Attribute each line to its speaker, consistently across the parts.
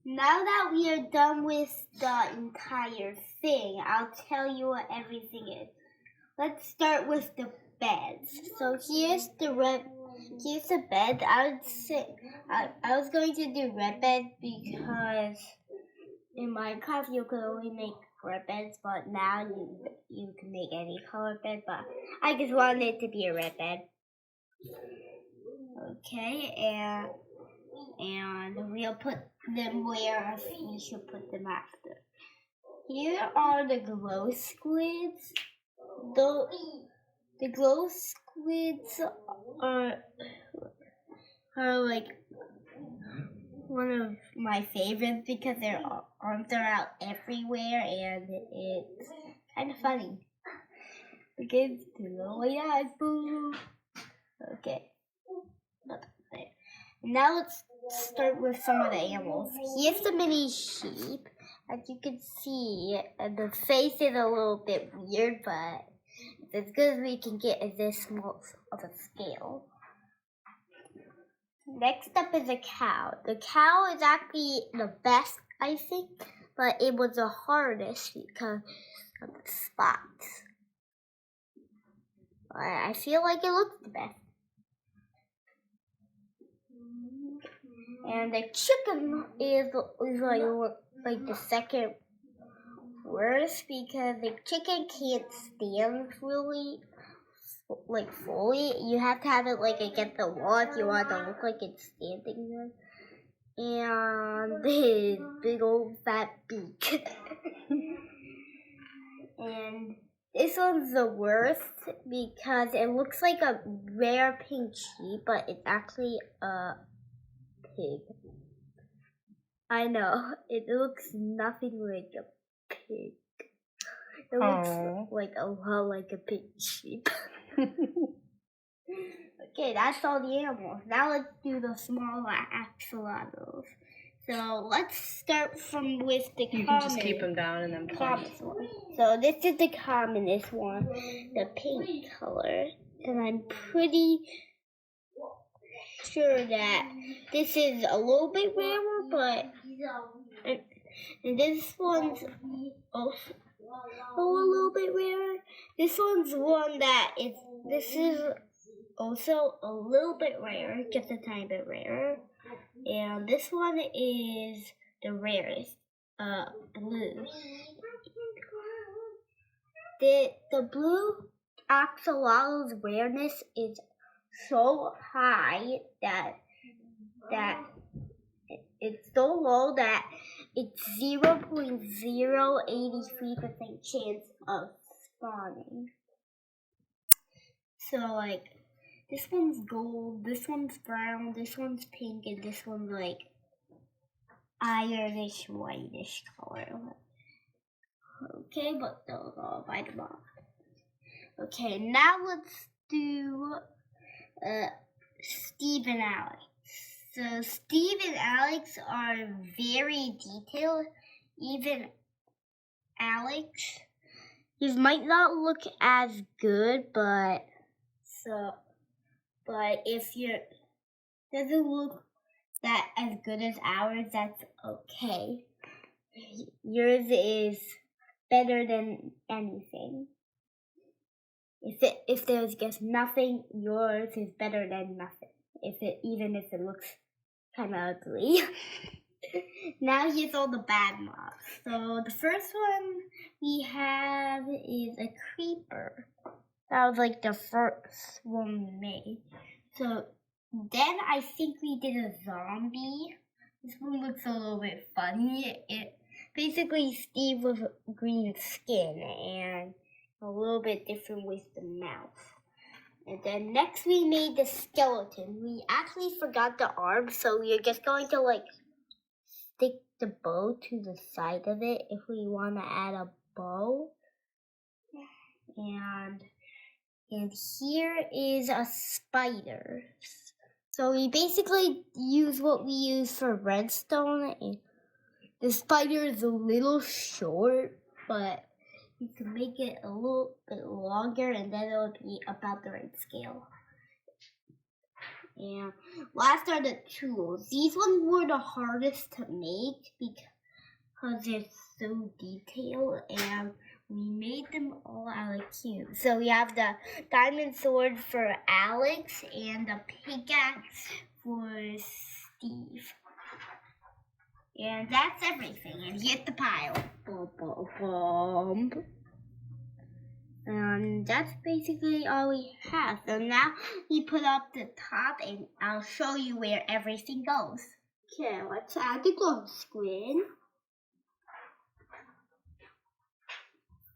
Speaker 1: now that we are done with the entire thing, I'll tell you what everything is. Let's start with the beds. So here's the bed. I was going to do red bed because in Minecraft you could only make red beds, but now you can make any color bed. But I just wanted it to be a red bed. Okay, and we'll put them where we should put them after. Here are the glow squids. The glow squids are like one of my favorites because their arms are out everywhere and it's kind of funny. Because glowy eyes, boo. Okay. Now let's start with some of the animals. Here's the mini sheep. As you can see, the face is a little bit weird, but it's as good as we can get at this small of a scale. Next up is a cow. The cow is actually the best, I think, but it was the hardest because of the spots. But I feel like it looks the best. And the chicken is like the second worst because the chicken can't stand really fully. You have to have it like against the wall if you want it to look like it's standing there. And his big old fat beak. And this one's the worst because it looks like a rare pink sheep, but it's actually a pig. I know, it looks nothing like a pig. It looks like a lot like a pig sheep. Okay, that's all the animals. Now let's do the smaller axolotls. So let's start with the common. You can
Speaker 2: just keep them down and then
Speaker 1: commonest one. So this is the commonest one, the pink color. And I'm pretty sure that this is a little bit rarer, but and this one's also a little bit rarer. This one's one that this is also a little bit rarer, just a tiny bit rarer. And this one is the rarest, blue. The blue axolotls rareness is so high that it's so low that it's 0.083% chance of spawning. So like this one's gold, this one's brown, this one's pink, and this one's like ironish whitish color. Okay, but those all by the box. Okay, now let's do Steve and Alex. So Steve and Alex are very detailed. Even Alex, he might not look as good, but if you doesn't look that as good as ours, that's okay. Yours is better than anything. If there's just nothing, yours is better than nothing. Even if it looks kind of ugly. Now here's all the bad mobs. So the first one we have is a creeper. That was like the first one we made. So then I think we did a zombie. This one looks a little bit funny. Basically Steve with green skin and a little bit different with the mouth. And then next we made the skeleton. We actually forgot the arm, so we're just going to like stick the bow to the side of it if we want to add a bow. And here is a spider. So we basically use what we use for redstone. And the spider is a little short, but you can make it a little bit longer and then it'll be about the right scale. And last are the tools. These ones were the hardest to make because they're so detailed, and we made them all out of cubes. So we have the diamond sword for Alex and the pickaxe for Steve. And that's everything. And hit the pile. Boom. And that's basically all we have. So now we put up the top, and I'll show you where everything goes. Okay, let's add the glow squid.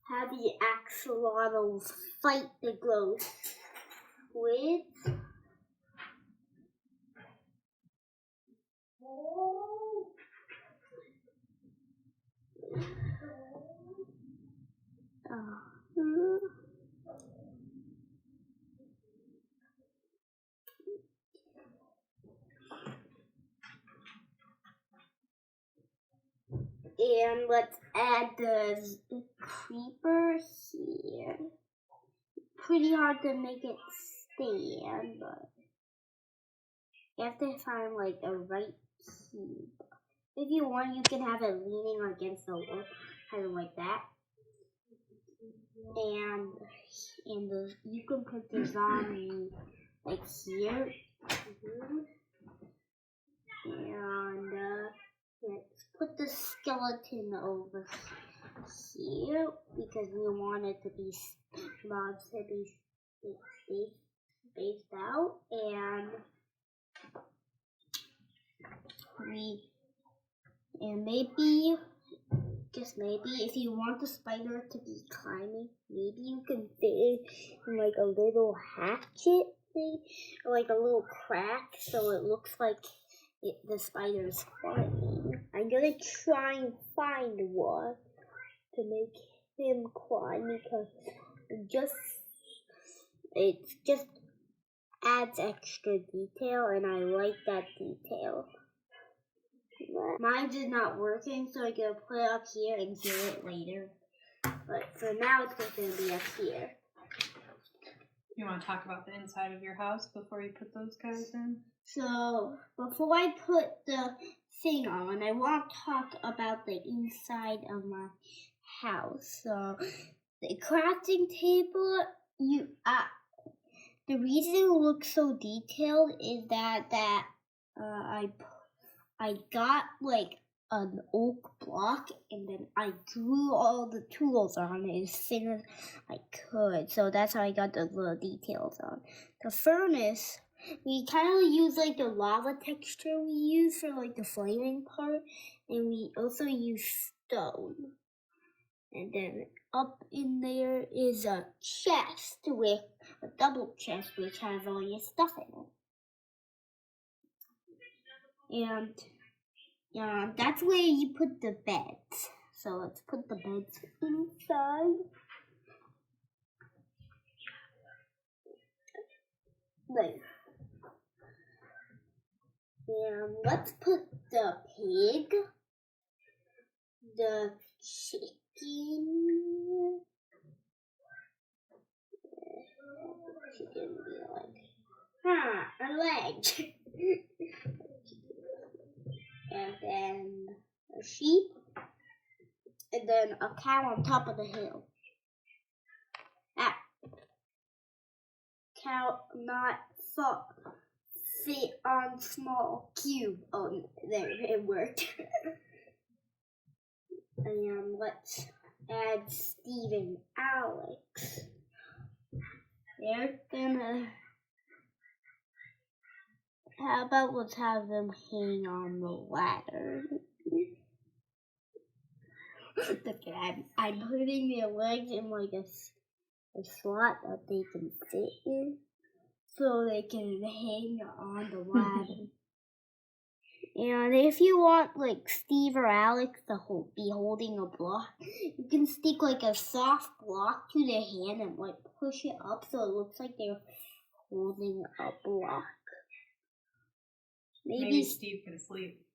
Speaker 1: Have the axolotls fight the glow squid. And let's add the creeper here. Pretty hard to make it stand, but you have to find like a right cube. If you want, you can have it leaning against the wall, kind of like that. And you can put the zombie like here. And let's put the skeleton over here because we want it to be spaced out. And maybe, just maybe, if you want the spider to be climbing, maybe you can fit it in like a little hatchet thing, or like a little crack, so it looks like the spider's climbing. I'm gonna try and find one to make him climb because it just adds extra detail, and I like that detail. Mine is not working, so I'm gonna put it up here and do it later. But for now, it's just gonna be up here.
Speaker 2: You want to talk about the inside of your house before you put those guys in?
Speaker 1: So before I put the thing on, I want to talk about the inside of my house. So the crafting table, the reason it looks so detailed is that I got like an oak block, and then I drew all the tools on it as thin as I could. So that's how I got the little details on. The furnace, we kind of use like the lava texture we use for like the flaming part, and we also use stone. And then up in there is a chest with a double chest which has all your stuff in it. And that's where you put the beds. So let's put the beds inside. Like, and let's put the pig, the chicken. Chicken be like, a leg. And then a sheep, and then a cow on top of the hill. That cow not fit on small cube. Oh, there, it worked. And let's add Steve and Alex. They're gonna... How about let's have them hang on the ladder? Okay, I'm putting their legs in like a slot that they can fit in, so they can hang on the ladder. And if you want like Steve or Alex to be holding a block, you can stick like a soft block to their hand and like push it up so it looks like they're holding a block.
Speaker 2: Maybe Steve can sleep.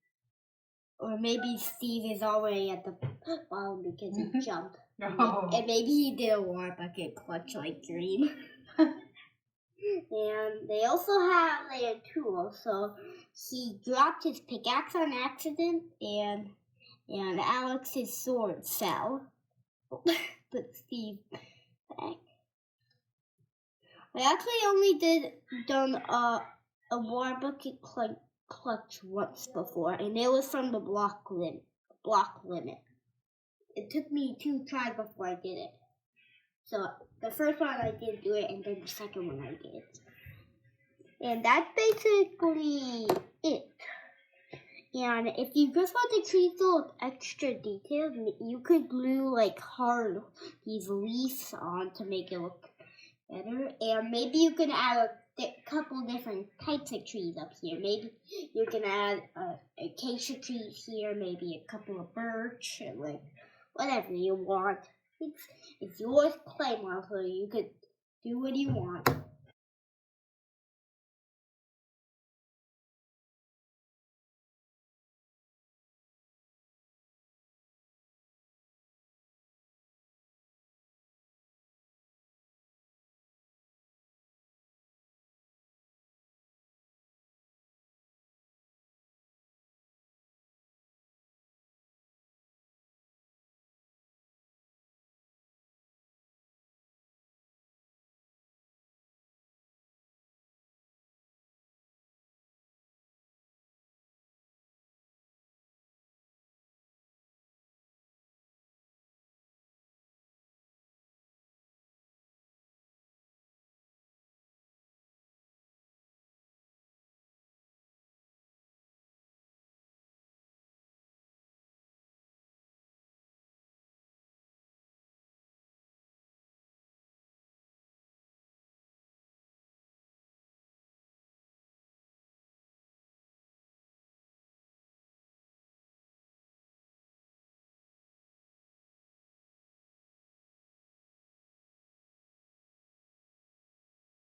Speaker 1: Or maybe Steve is already at the bottom because he jumped.
Speaker 2: Oh.
Speaker 1: And maybe he did a water bucket clutch like Dream. And they also have their tools. So he dropped his pickaxe on accident, and Alex's sword fell. But Steve back. I actually only done a water bucket clutch once before, and it was from the block limit. It took me 2 tries before I did it. So the first one I did do it, and then the second one I did. And that's basically it. And if you just want to create those extra details, you could glue like hard these leaves on to make it look better. And maybe you can add a couple different types of trees up here. Maybe you can add acacia trees here, maybe a couple of birch, and like whatever you want. It's yours, clay model, so you could do what you want.